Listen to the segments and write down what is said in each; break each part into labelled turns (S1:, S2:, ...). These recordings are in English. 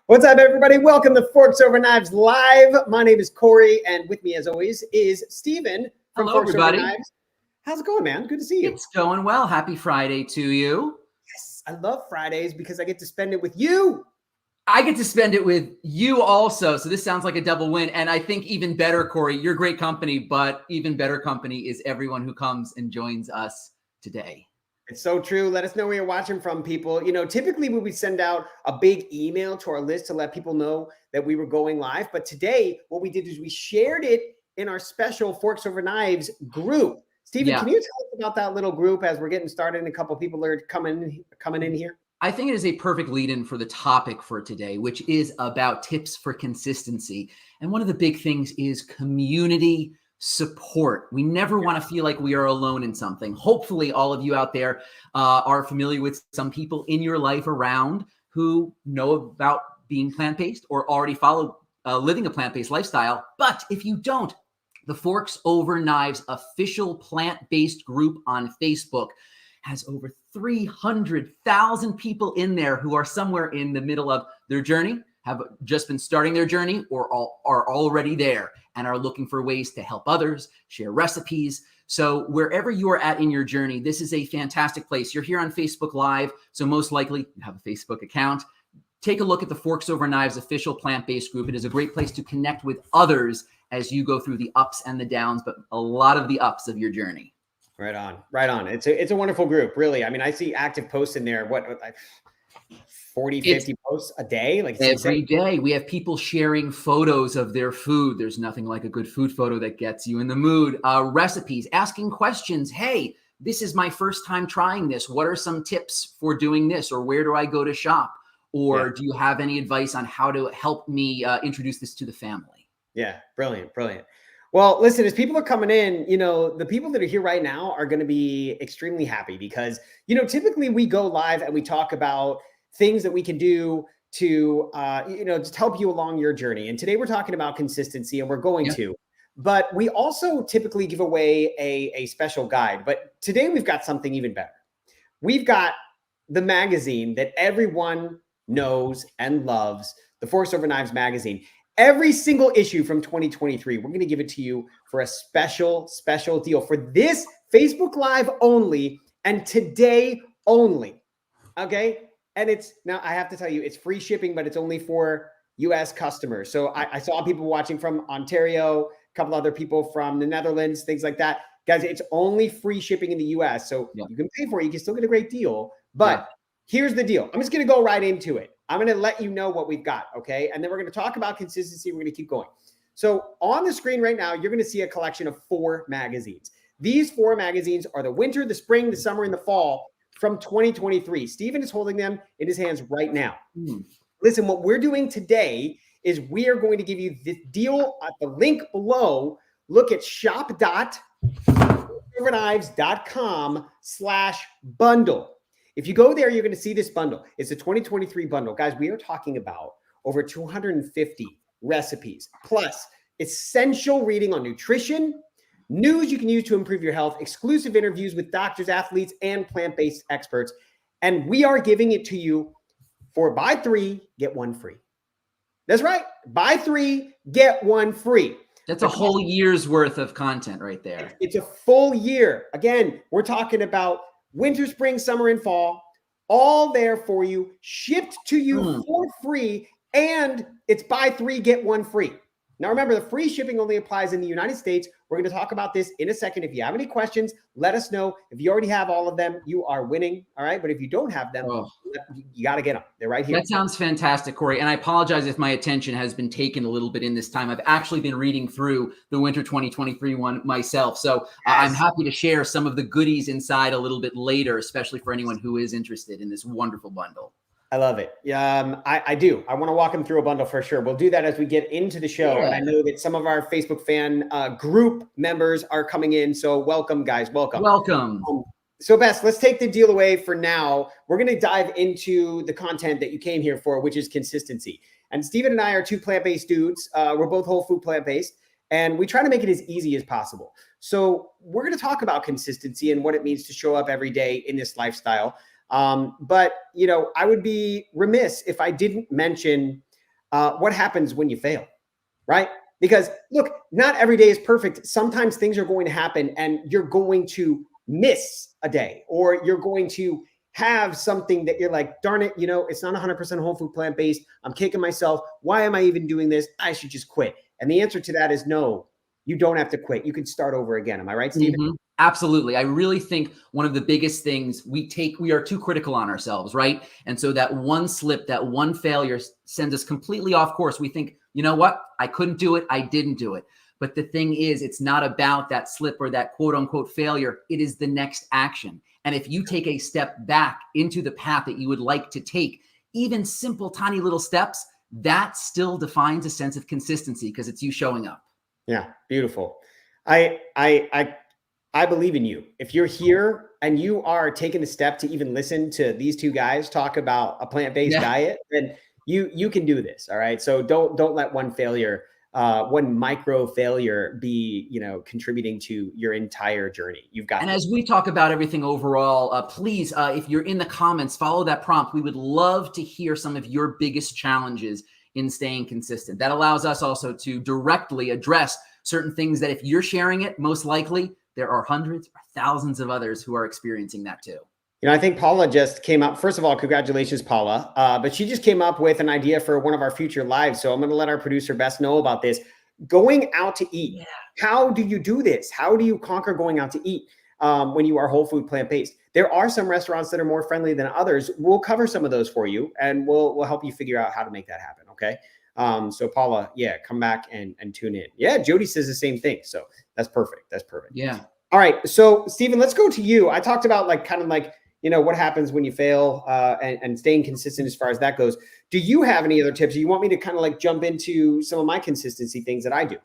S1: What's up, everybody? Welcome to Forks Over Knives Live. My name is Corey, and with me, as always, is Steven from
S2: Hello,
S1: Forks
S2: everybody.
S1: Over Knives. How's it going, man? Good to see you.
S2: It's going well. Happy Friday to you.
S1: Yes, I love Fridays because I get to spend it with you.
S2: I get to spend it with you also. So this sounds like a double win. And I think even better, Corey, you're great company, but even better company is everyone who comes and joins us today.
S1: It's so true. Let us know where you're watching from, people. You know, typically we would send out a big email to our list to let people know that we were going live. But today, what we did is we shared it in our special Forks Over Knives group. Steven, Can you tell us about that little group as we're getting started and a couple of people are coming in here?
S2: I think it is a perfect lead-in for the topic for today, which is about tips for consistency. And one of the big things is community support. We never want to feel like we are alone in something. Hopefully all of you out there are familiar with some people in your life around who know about being plant-based or already follow living a plant-based lifestyle. But if you don't, the Forks Over Knives official plant-based group on Facebook has over 300,000 people in there who are somewhere in the middle of their journey, have just been starting their journey, or are already there and are looking for ways to help others, share recipes. So wherever you are at in your journey, this is a fantastic place. You're here on Facebook Live, so most likely you have a Facebook account. Take a look at the Forks Over Knives official plant-based group. It is a great place to connect with others as you go through the ups and the downs, but a lot of the ups of your journey.
S1: Right on, right on. It's a wonderful group, really. I mean, I see active posts in there. What, like 40, 50 posts a day? Like
S2: every day. We have people sharing photos of their food. There's nothing like a good food photo that gets you in the mood. Recipes, asking questions. Hey, this is my first time trying this. What are some tips for doing this? Or where do I go to shop? Or do you have any advice on how to help me introduce this to the family?
S1: Yeah, brilliant, brilliant. Well, listen, as people are coming in, you know, the people that are here right now are going to be extremely happy because, you know, typically we go live and we talk about things that we can do to, you know, just help you along your journey. And today we're talking about consistency and we're going to, but we also typically give away a special guide. But today we've got something even better. We've got the magazine that everyone knows and loves, the Forks Over Knives magazine. Every single issue from 2023, we're going to give it to you for a special deal for this Facebook Live only and today only. Okay. And it's now, I have to tell you, it's free shipping, but it's only for US customers. So I saw people watching from Ontario, a couple other people from the Netherlands, things like that. Guys, it's only free shipping in the US. So you can pay for it. You can still get a great deal. But here's the deal. I'm just going to go right into it. I'm going to let you know what we've got, okay? And then we're going to talk about consistency. We're going to keep going. So on the screen right now, you're going to see a collection of 4 magazines. These 4 magazines are the winter, the spring, the summer, and the fall from 2023. Steven is holding them in his hands right now. Listen, what we're doing today is we are going to give you the deal at the link below. Look at shop.forksoverknives.com/bundle. If you go there, you're going to see this bundle. It's a 2023 bundle. Guys, we are talking about over 250 recipes, plus essential reading on nutrition, news you can use to improve your health, exclusive interviews with doctors, athletes, and plant-based experts. And we are giving it to you for buy 3, get 1 free. That's right. Buy 3, get 1 free.
S2: That's a whole year's worth of content right there.
S1: It's a full year. Again, we're talking about winter, spring, summer, and fall, all there for you, shipped to you for free, and it's buy 3, get 1 free. Now, remember, the free shipping only applies in the United States. We're going to talk about this in a second. If you have any questions, let us know. If you already have all of them, you are winning, all right? But if you don't have them, you got to get them. They're right here.
S2: That sounds fantastic, Corey. And I apologize if my attention has been taken a little bit in this time. I've actually been reading through the winter 2023 one myself. So I'm happy to share some of the goodies inside a little bit later, especially for anyone who is interested in this wonderful bundle.
S1: I love it. I do. I want to walk them through a bundle for sure. We'll do that as we get into the show. And I know that some of our Facebook fan group members are coming in. So welcome, guys. Welcome.
S2: Welcome.
S1: So Bess, let's take the deal away for now. We're going to dive into the content that you came here for, which is consistency. And Steven and I are 2 plant-based dudes. We're both whole food plant-based, and we try to make it as easy as possible. So we're going to talk about consistency and what it means to show up every day in this lifestyle. But, you know, I would be remiss if I didn't mention what happens when you fail, right? Because look, not every day is perfect. Sometimes things are going to happen and you're going to miss a day, or you're going to have something that you're like, darn it, it's not 100% whole food plant-based. I'm kicking myself. Why am I even doing this? I should just quit. And the answer to that is no, you don't have to quit. You can start over again. Am I right, Stephen?
S2: Mm-hmm. Absolutely. I really think one of the biggest things we are too critical on ourselves, right? And so that one slip, that one failure sends us completely off course. We think, you know what? I couldn't do it. I didn't do it. But the thing is, it's not about that slip or that quote unquote failure. It is the next action. And if you take a step back into the path that you would like to take, even simple, tiny little steps, that still defines a sense of consistency because it's you showing up.
S1: Yeah, beautiful. I believe in you. If you're here and you are taking the step to even listen to these two guys talk about a plant-based diet, then you can do this. All right. So don't let one failure, one micro failure be, contributing to your entire journey. You've got
S2: And
S1: this.
S2: as we talk about everything overall, please, if you're in the comments, follow that prompt. We would love to hear some of your biggest challenges in staying consistent. That allows us also to directly address certain things that if you're sharing it, most likely there are hundreds or thousands of others who are experiencing that too.
S1: I think Paula just came up. First of all, congratulations, Paula. But she just came up with an idea for one of our future lives. So I'm going to let our producer Bess know about this. Going out to eat. Yeah. How do you do this? How do you conquer going out to eat when you are whole food plant-based? There are some restaurants that are more friendly than others. We'll cover some of those for you, and we'll help you figure out how to make that happen. Okay. So Paula, come back and tune in. Yeah. Jody says the same thing. So that's perfect. That's perfect.
S2: Yeah.
S1: All right. So Stephen, let's go to you. I talked about what happens when you fail and staying consistent as far as that goes. Do you have any other tips? Or you want me to kind of jump into some of my consistency things that I do?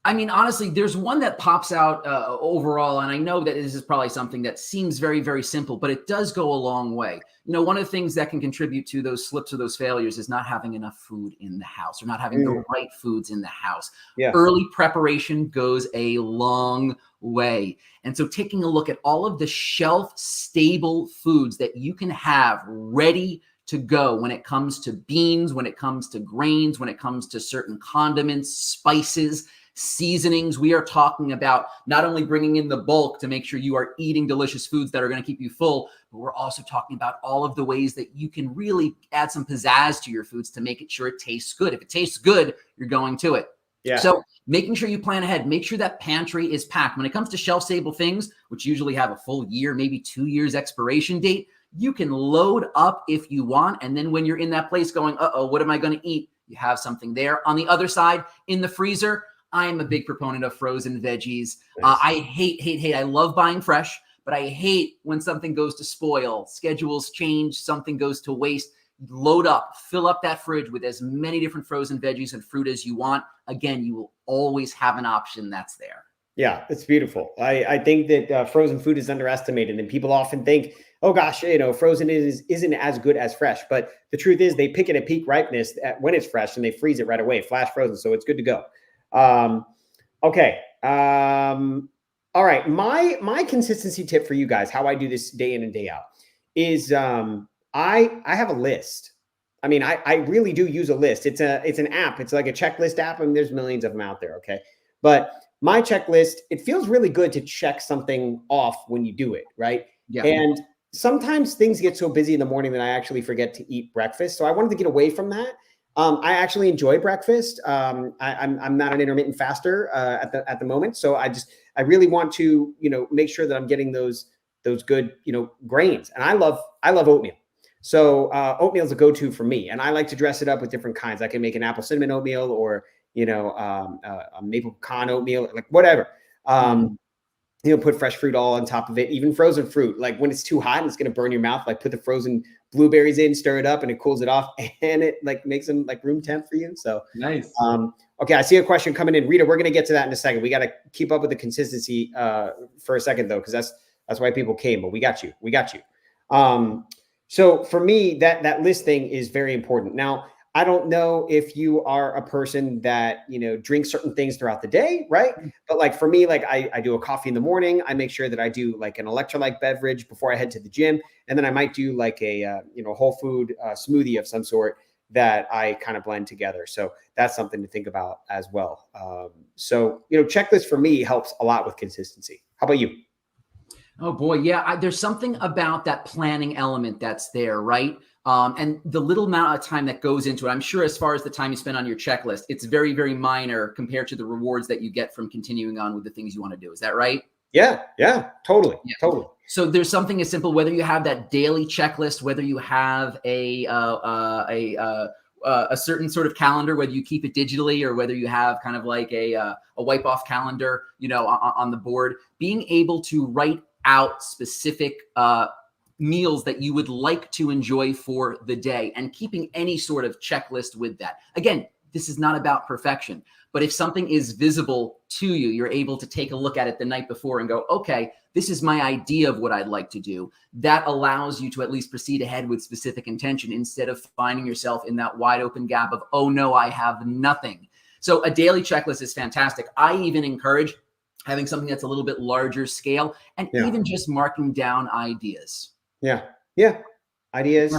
S2: I mean, honestly, there's one that pops out overall, and I know that this is probably something that seems very, very simple, but it does go a long way. One of the things that can contribute to those slips or those failures is not having enough food in the house or not having the right foods in the house. Yeah. Early preparation goes a long way. And so taking a look at all of the shelf-stable foods that you can have ready to go when it comes to beans, when it comes to grains, when it comes to certain condiments, spices, seasonings. We are talking about not only bringing in the bulk to make sure you are eating delicious foods that are going to keep you full, but we're also talking about all of the ways that you can really add some pizzazz to your foods to make it sure it tastes good. If it tastes good, you're going to it. Yeah. So making sure you plan ahead, make sure that pantry is packed. When it comes to shelf-stable things, which usually have a full year, maybe 2 years expiration date, you can load up if you want. And then when you're in that place going, what am I going to eat? You have something there. On the other side, in the freezer, I am a big proponent of frozen veggies. Nice. I hate. I love buying fresh, but I hate when something goes to spoil, schedules change, something goes to waste. Load up, fill up that fridge with as many different frozen veggies and fruit as you want. Again, you will always have an option that's there.
S1: Yeah, it's beautiful. I think that frozen food is underestimated, and people often think, oh gosh, frozen isn't as good as fresh. But the truth is they pick it at peak ripeness when it's fresh and they freeze it right away, flash frozen. So it's good to go. Okay. All right. My consistency tip for you guys, how I do this day in and day out is, I have a list. I mean, I really do use a list. It's an app. It's like a checklist app. I mean, there's millions of them out there. Okay. But my checklist, it feels really good to check something off when you do it. Right. Yeah. And sometimes things get so busy in the morning that I actually forget to eat breakfast. So I wanted to get away from that. I actually enjoy breakfast. I'm not an intermittent faster at the moment, so I really want to make sure that I'm getting those good grains, and I love oatmeal. So oatmeal is a go-to for me, and I like to dress it up with different kinds. I can make an apple cinnamon oatmeal or a maple pecan oatmeal, like whatever. Put fresh fruit all on top of it, even frozen fruit. Like when it's too hot and it's going to burn your mouth, like put the frozen blueberries in, stir it up, and it cools it off, and it makes them room temp for you. So nice. Okay, I see a question coming in. Rita, we're going to get to that in a second. We got to keep up with the consistency for a second though, because that's why people came. But we got you. So for me, that list thing is very important. Now, I don't know if you are a person that, drinks certain things throughout the day, right? But for me, I do a coffee in the morning. I make sure that I do an electrolyte beverage before I head to the gym. And then I might do a whole food smoothie of some sort, that I kind of blend together. So that's something to think about as well. So, checklist for me helps a lot with consistency. How about you?
S2: Oh boy, yeah. There's something about that planning element that's there, right? And the little amount of time that goes into it, I'm sure as far as the time you spend on your checklist, it's very, very minor compared to the rewards that you get from continuing on with the things you want to do. Is that right?
S1: Yeah, totally.
S2: Yeah.
S1: Totally.
S2: So there's something as simple, whether you have that daily checklist, whether you have a certain sort of calendar, whether you keep it digitally or whether you have kind of like a wipe off calendar, on the board, being able to write out specific meals that you would like to enjoy for the day and keeping any sort of checklist with that. Again, this is not about perfection, but if something is visible to you, you're able to take a look at it the night before and go, okay, this is my idea of what I'd like to do. That allows you to at least proceed ahead with specific intention instead of finding yourself in that wide open gap of, oh no, I have nothing. So a daily checklist is fantastic. I even encourage having something that's a little bit larger scale and even just marking down ideas.
S1: Yeah. Ideas,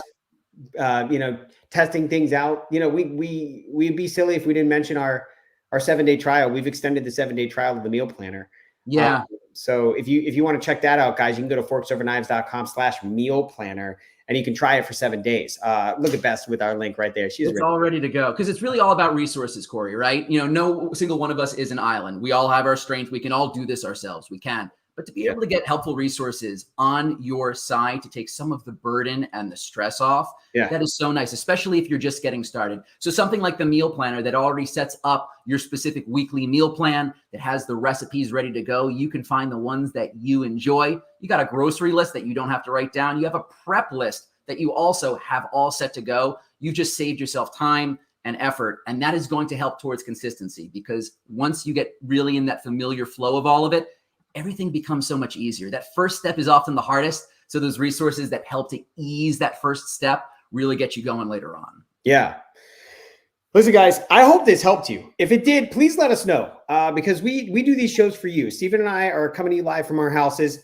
S1: testing things out. We'd be silly if we didn't mention our 7-day trial. We've extended the 7-day trial of the meal planner.
S2: Yeah.
S1: So if you want to check that out, guys, you can go to forksoverknives.com/meal planner and you can try it for 7 days. Look at Beth with our link right there.
S2: It's all ready to go because it's really all about resources, Corey, right? No single one of us is an island. We all have our strength. We can all do this ourselves. We can. But to be able to get helpful resources on your side to take some of the burden and the stress off, that is so nice, especially if you're just getting started. So something like the meal planner that already sets up your specific weekly meal plan that has the recipes ready to go. You can find the ones that you enjoy. You got a grocery list that you don't have to write down. You have a prep list that you also have all set to go. You just saved yourself time and effort, and that is going to help towards consistency because once you get really in that familiar flow of all of it, everything becomes so much easier. That first step is often the hardest. So those resources that help to ease that first step really get you going later on.
S1: Yeah. Listen, guys, I hope this helped you. If it did, please let us know because we do these shows for you. Steven and I are coming to you live from our houses.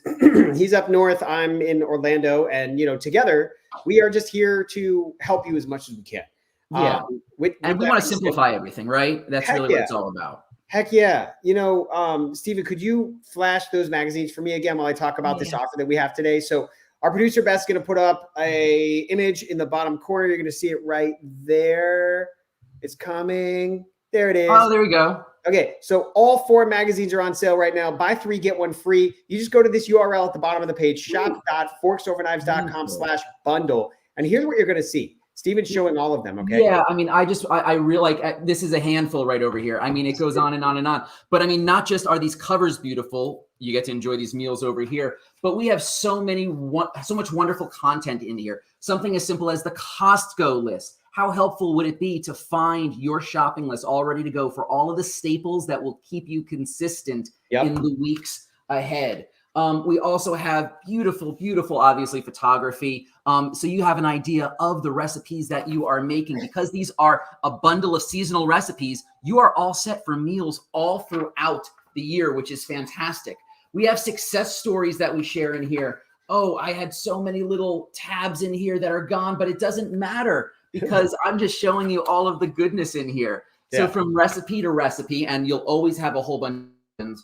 S1: He's up north. I'm in Orlando. And, together we are just here to help you as much as we can.
S2: Yeah. And we want to simplify everything, right? That's really what it's all about.
S1: Heck yeah. Steven, could you flash those magazines for me again while I talk about this offer that we have today? So our producer Beth's going to put up a image in the bottom corner. You're going to see it right there. It's coming. There it is.
S2: Oh, there we go.
S1: Okay. So all 4 magazines are on sale right now. Buy 3, get 1 free. You just go to this URL at the bottom of the page, shop.forksoverknives.com/bundle. And here's what you're going to see. Steven's showing all of them. Okay.
S2: Yeah. I mean, I really like, this is a handful right over here. I mean, it goes on and on and on, but I mean, not just are these covers beautiful, you get to enjoy these meals over here, but we have so much wonderful content in here. Something as simple as the Costco list. How helpful would it be to find your shopping list all ready to go for all of the staples that will keep you consistent in the weeks ahead? We also have beautiful, obviously, photography. So you have an idea of the recipes that you are making because these are a bundle of seasonal recipes. You are all set for meals all throughout the year, which is fantastic. We have success stories that we share in here. Oh, I had so many little tabs in here that are gone, but it doesn't matter because I'm just showing you all of the goodness in here. So from recipe to recipe, and you'll always have a whole bunch of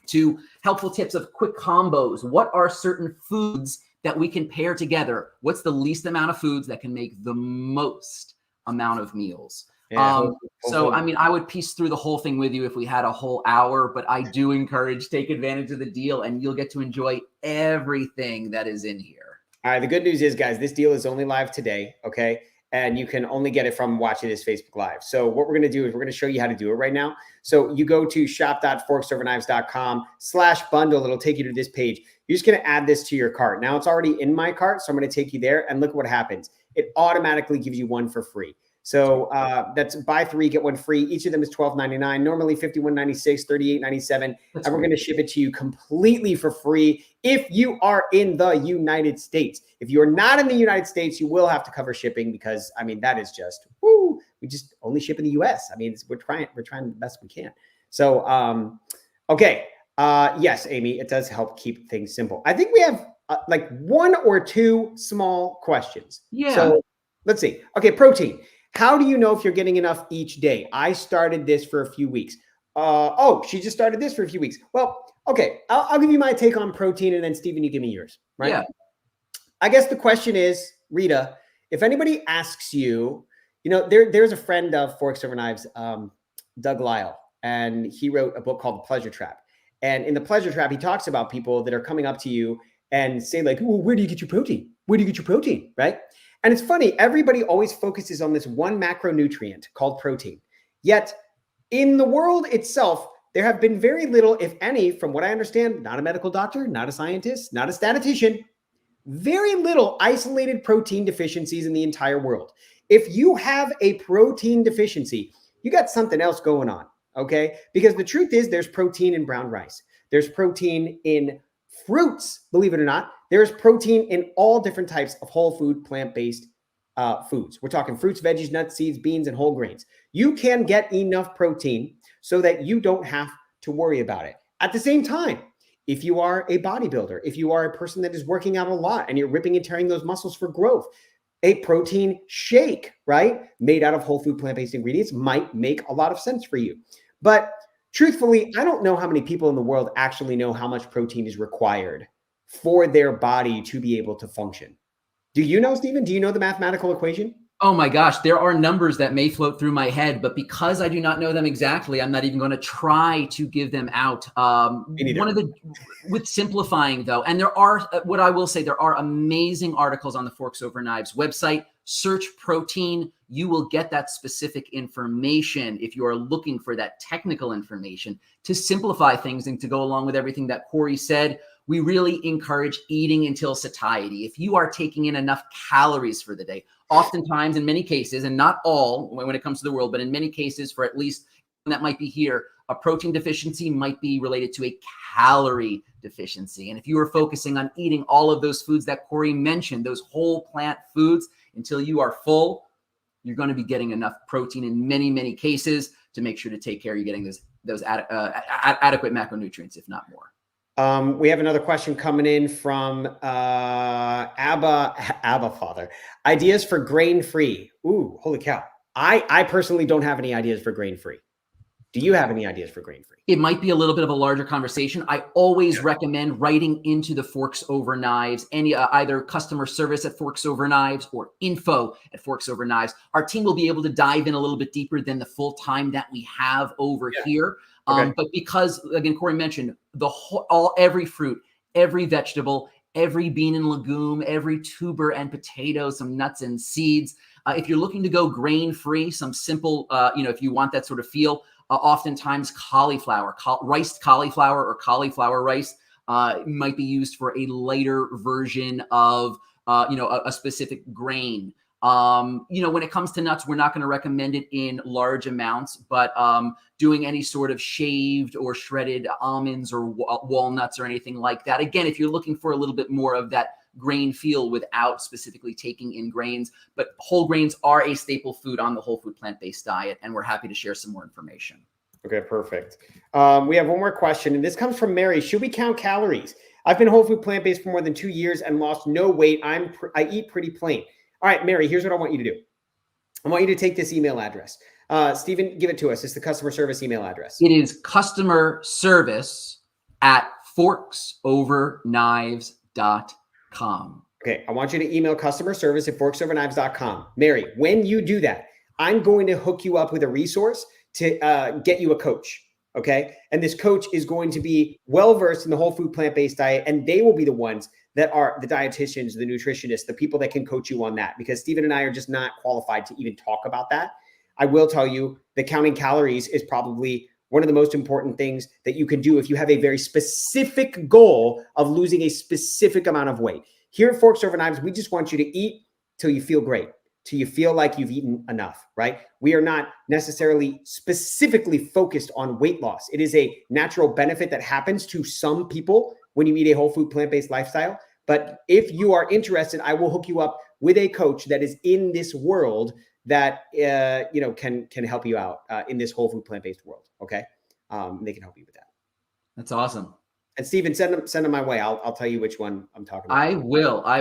S2: to helpful tips of quick combos. What are certain foods that we can pair together? What's the least amount of foods that can make the most amount of meals? So, I mean, I would piece through the whole thing with you if we had a whole hour, but I do encourage take advantage of the deal and you'll get to enjoy everything that is in here.
S1: All right. The good news is, guys, this deal is only live today. Okay. And you can only get it from watching this Facebook Live. So what we're going to do is we're going to show you how to do it right now. So you go to shop.forksoverknives.com/bundle. It'll take you to this page. You're just going to add this to your cart. Now it's already in my cart. So I'm going to take you there and look what happens. It automatically gives you 1 for free. So that's buy 3, get 1 free. Each of them is $12.99, normally $51.96, $38.97. And we're going to ship it to you completely for free if you are in the United States. If you're not in the United States, you will have to cover shipping because, I mean, that is just, woo, we just only ship in the US. I mean, we're trying the best we can. So, okay. Yes, Amy, it does help keep things simple. I think we have like 1 or 2 small questions.
S2: Yeah.
S1: So let's see. Okay. Protein. How do you know if you're getting enough each day? I started this for a few weeks. Oh, she just started this for a few weeks. Well, okay, I'll give you my take on protein, and then Stephen, you give me yours, right?
S2: Yeah.
S1: I guess the question is, Rita, if anybody asks you, there's a friend of Forks Over Knives, Doug Lyle, and he wrote a book called The Pleasure Trap. And in The Pleasure Trap, he talks about people that are coming up to you and say like, well, where do you get your protein? Where do you get your protein, right? And it's funny, everybody always focuses on this one macronutrient called protein. Yet in the world itself, there have been very little, if any, from what I understand, not a medical doctor, not a scientist, not a statistician, very little isolated protein deficiencies in the entire world. If you have a protein deficiency, you got something else going on, okay? Because the truth is there's protein in brown rice. There's protein in fruits, believe it or not. There's protein in all different types of whole food, plant-based foods. We're talking fruits, veggies, nuts, seeds, beans, and whole grains. You can get enough protein so that you don't have to worry about it. At the same time, if you are a bodybuilder, if you are a person that is working out a lot and you're ripping and tearing those muscles for growth, a protein shake, right, made out of whole food, plant-based ingredients might make a lot of sense for you. But truthfully, I don't know how many people in the world actually know how much protein is required for their body to be able to function. Do you know, Stephen? Do you know the mathematical equation?
S2: Oh my gosh, there are numbers that may float through my head, but because I do not know them exactly, I'm not even going to try to give them out. With simplifying though, and there are, what I will say, there are amazing articles on the Forks Over Knives website. Search protein. You will get that specific information if you are looking for that technical information. To simplify things and to go along with everything that Corey said, we really encourage eating until satiety. If you are taking in enough calories for the day, oftentimes in many cases, and not all when it comes to the world, but in many cases for at least that might be here, a protein deficiency might be related to a calorie deficiency. And if you are focusing on eating all of those foods that Corey mentioned, those whole plant foods, until you are full, you're going to be getting enough protein in many, many cases to make sure to take care of you getting those adequate macronutrients, if not more.
S1: We have another question coming in from Abba Father. Ideas for grain-free. Ooh, holy cow. I personally don't have any ideas for grain-free. Do you have any ideas for grain-free?
S2: It might be a little bit of a larger conversation. I always recommend writing into the Forks Over Knives, any either customer service at Forks Over Knives or info at Forks Over Knives. Our team will be able to dive in a little bit deeper than the full time that we have over here. Okay. But because, again, Corey mentioned every fruit, every vegetable, every bean and legume, every tuber and potato, some nuts and seeds. If you're looking to go grain-free, some simple, if you want that sort of feel, oftentimes cauliflower, riced cauliflower or cauliflower rice might be used for a lighter version of, a specific grain. When it comes to nuts, we're not going to recommend it in large amounts, but doing any sort of shaved or shredded almonds or walnuts or anything like that. Again, if you're looking for a little bit more of that grain feel without specifically taking in grains, but whole grains are a staple food on the whole food plant-based diet, and we're happy to share some more information.
S1: Okay, perfect. We have one more question, and this comes from Mary. Should we count calories? I've been whole food plant-based for more than 2 years and lost no weight. I eat pretty plain. All right, Mary, here's what I want you to do. I want you to take this email address. Stephen, give it to us. It's the customer service email address.
S2: It is customer service at forksoverknives.com.
S1: Okay, I want you to email customer service at forksoverknives.com. Mary, when you do that, I'm going to hook you up with a resource to get you a coach. Okay, and this coach is going to be well-versed in the whole food plant-based diet, and they will be the ones that are the dietitians, the nutritionists, the people that can coach you on that, because Stephen and I are just not qualified to even talk about that. I will tell you that counting calories is probably one of the most important things that you can do if you have a very specific goal of losing a specific amount of weight. Here at Forks Over Knives, we just want you to eat till you feel great, till you feel like you've eaten enough, right? We are not necessarily specifically focused on weight loss. It is a natural benefit that happens to some people when you eat a whole food plant-based lifestyle. But if you are interested, I will hook you up with a coach that is in this world that can help you out in this whole food plant-based world. Okay, they can help you with that.
S2: That's awesome.
S1: And Stephen, send them my way. I'll tell you which one I'm talking about.
S2: I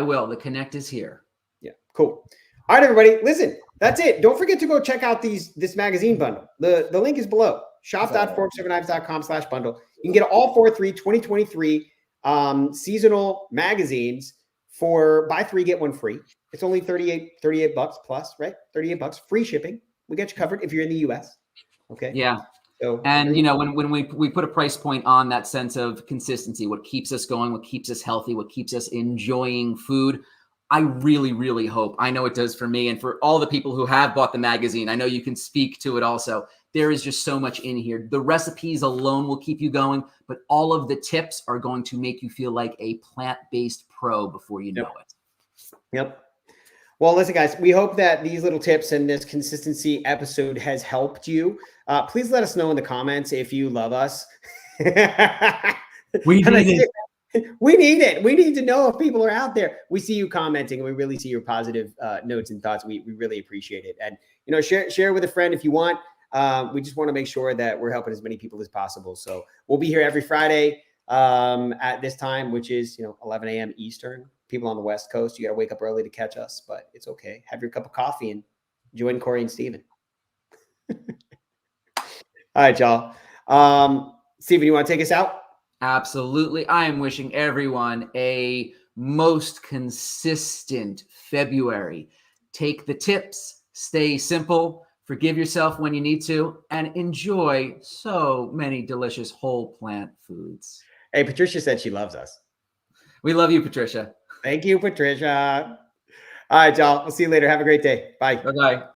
S2: will. The connect is here.
S1: Yeah, cool. All right, everybody, listen. That's it. Don't forget to go check out this magazine bundle. The link is below. Shop.forbes7knives.com/bundle. You can get all 2023 seasonal magazines for buy 3 get 1 free. It's only $38 plus, right? $38 free shipping. We get you covered if you're in the US. Okay.
S2: Yeah.
S1: So,
S2: and when we put a price point on that sense of consistency, what keeps us going, what keeps us healthy, what keeps us enjoying food, I really, really hope, I know it does for me and for all the people who have bought the magazine, I know you can speak to it also. There is just so much in here. The recipes alone will keep you going, but all of the tips are going to make you feel like a plant-based pro before you know it.
S1: Yep. Well, listen, guys, we hope that these little tips and this consistency episode has helped you. Please let us know in the comments if you love us.
S2: We need it.
S1: We need it. We need to know if people are out there. We see you commenting, and we really see your positive notes and thoughts. We really appreciate it. And, share with a friend if you want. We just want to make sure that we're helping as many people as possible. So we'll be here every Friday at this time, which is, 11 a.m. Eastern. People on the West Coast, you got to wake up early to catch us, but it's okay. Have your cup of coffee and join Corey and Steven. All right, y'all. Steven, you want to take us out?
S2: Absolutely. I am wishing everyone a most consistent February. Take the tips, stay simple, forgive yourself when you need to, and enjoy so many delicious whole plant foods.
S1: Hey, Patricia said she loves us.
S2: We love you, Patricia.
S1: Thank you, Patricia. All right, y'all. We'll see you later. Have a great day. Bye.
S2: Bye-bye.